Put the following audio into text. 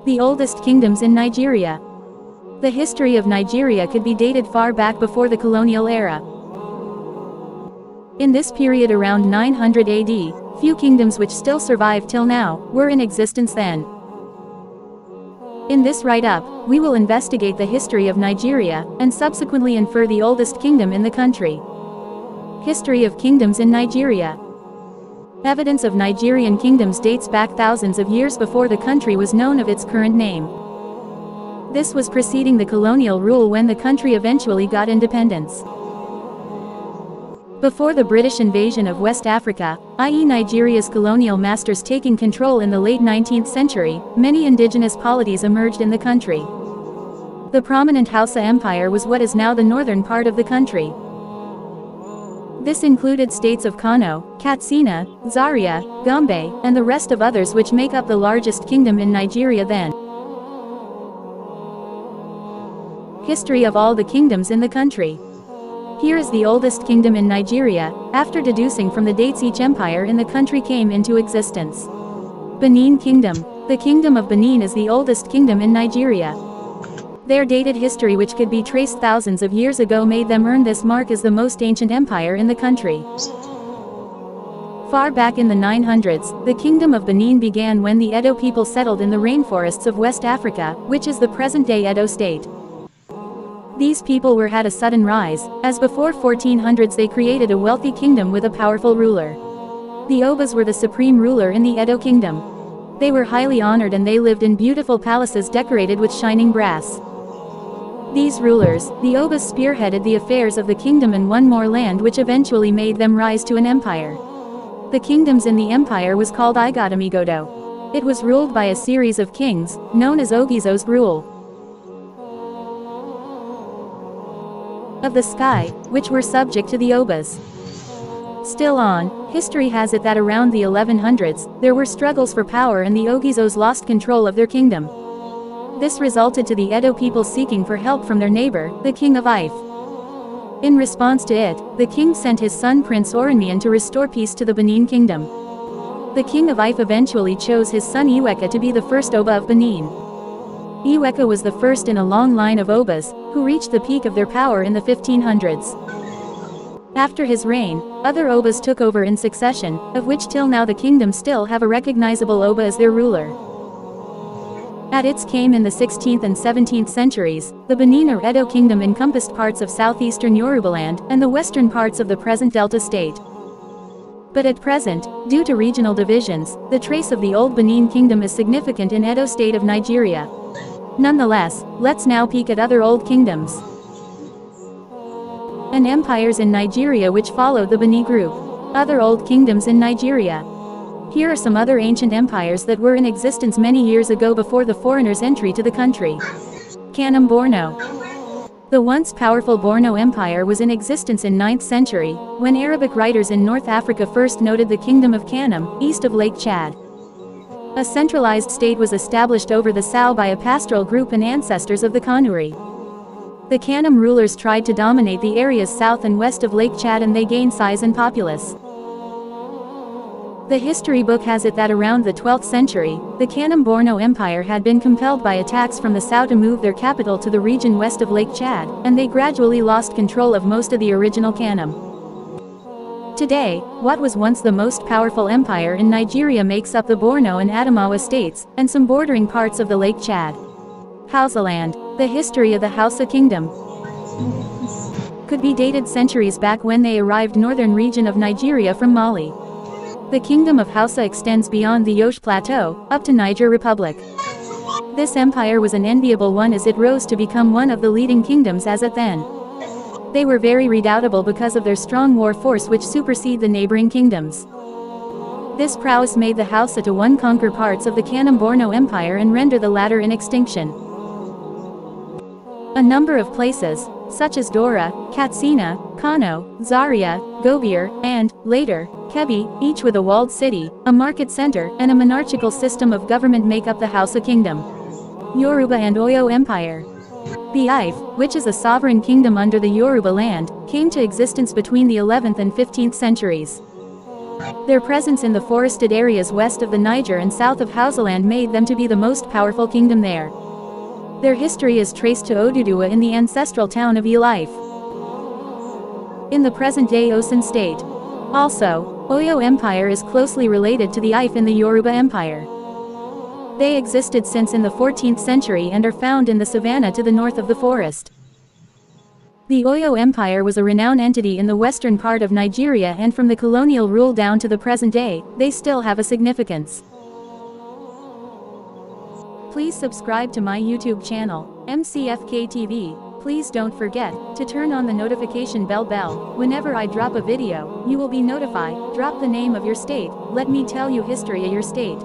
The oldest kingdoms in Nigeria. The history of Nigeria could be dated far back before the colonial era. In this period around 900 AD, few kingdoms which still survive till now, were in existence then. In this write-up, we will investigate the history of Nigeria, and subsequently infer the oldest kingdom in the country. History of kingdoms in Nigeria. Evidence of Nigerian kingdoms dates back thousands of years before the country was known of its current name. This was preceding the colonial rule when the country eventually got independence. Before the British invasion of West Africa, i.e. Nigeria's colonial masters taking control in the late 19th century, many indigenous polities emerged in the country. The prominent Hausa Empire was what is now the northern part of the country. This included states of Kano, Katsina, Zaria, Gombe, and the rest of others which make up the largest kingdom in Nigeria then. History of all the kingdoms in the country. Here is the oldest kingdom in Nigeria, after deducing from the dates each empire in the country came into existence. Benin Kingdom. The Kingdom of Benin is the oldest kingdom in Nigeria. Their dated history, which could be traced thousands of years ago, made them earn this mark as the most ancient empire in the country. Far back in the 900s, the Kingdom of Benin began when the Edo people settled in the rainforests of West Africa, which is the present-day Edo state. These people had a sudden rise, as before 1400s they created a wealthy kingdom with a powerful ruler. The Obas were the supreme ruler in the Edo kingdom. They were highly honored and they lived in beautiful palaces decorated with shining brass. These rulers, the Obas, spearheaded the affairs of the kingdom and won more land, which eventually made them rise to an empire. The kingdoms in the empire was called Igodamigodo. It was ruled by a series of kings, known as Ogizos rule. Of the sky, which were subject to the Obas. Still on, history has it that around the 1100s, there were struggles for power and the Ogizos lost control of their kingdom. This resulted to the Edo people seeking for help from their neighbor, the king of Ife. In response to it, the king sent his son Prince Oranmiyan to restore peace to the Benin kingdom. The king of Ife eventually chose his son Iweka to be the first Oba of Benin. Iweka was the first in a long line of Obas, who reached the peak of their power in the 1500s. After his reign, other Obas took over in succession, of which till now the kingdom still have a recognizable Oba as their ruler. At its came in the 16th and 17th centuries, the Benin or Edo kingdom encompassed parts of southeastern Yorubaland, and the western parts of the present Delta state. But at present, due to regional divisions, the trace of the old Benin kingdom is significant in Edo state of Nigeria. Nonetheless, let's now peek at other old kingdoms and empires in Nigeria which followed the Benin group. Other old kingdoms in Nigeria. Here are some other ancient empires that were in existence many years ago before the foreigners' entry to the country. Kanem Borno. The once powerful Borno Empire was in existence in 9th century, when Arabic writers in North Africa first noted the kingdom of Kanem, east of Lake Chad. A centralized state was established over the Sao by a pastoral group and ancestors of the Kanuri. The Kanem rulers tried to dominate the areas south and west of Lake Chad, and they gained size and populace. The history book has it that around the 12th century, the Kanem Borno Empire had been compelled by attacks from the Sao to move their capital to the region west of Lake Chad, and they gradually lost control of most of the original Kanem. Today, what was once the most powerful empire in Nigeria makes up the Borno and Adamawa states, and some bordering parts of the Lake Chad. Hausaland. The history of the Hausa kingdom could be dated centuries back when they arrived northern region of Nigeria from Mali. The kingdom of Hausa extends beyond the Yosh Plateau, up to Niger Republic. This empire was an enviable one as it rose to become one of the leading kingdoms as at then. They were very redoubtable because of their strong war force which supersede the neighboring kingdoms. This prowess made the Hausa to one conquer parts of the Kanem Borno Empire and render the latter in extinction. A number of places, such as Dora, Katsina, Kano, Zaria, Gobir, and, later, Kebbi, each with a walled city, a market center, and a monarchical system of government make up the Hausa kingdom. Yoruba and Oyo Empire. The Ife, which is a sovereign kingdom under the Yoruba land, came to existence between the 11th and 15th centuries. Their presence in the forested areas west of the Niger and south of Hausaland made them to be the most powerful kingdom there. Their history is traced to Oduduwa in the ancestral town of Ife, in the present-day Osun state. Also, Oyo Empire is closely related to the Ife in the Yoruba Empire. They existed since in the 14th century and are found in the savanna to the north of the forest. The Oyo Empire was a renowned entity in the western part of Nigeria, and from the colonial rule down to the present day, they still have a significance. Please subscribe to my YouTube channel, MCFK TV. Please don't forget to turn on the notification bell. Whenever I drop a video, you will be notified. Drop the name of your state. Let me tell you history of your state.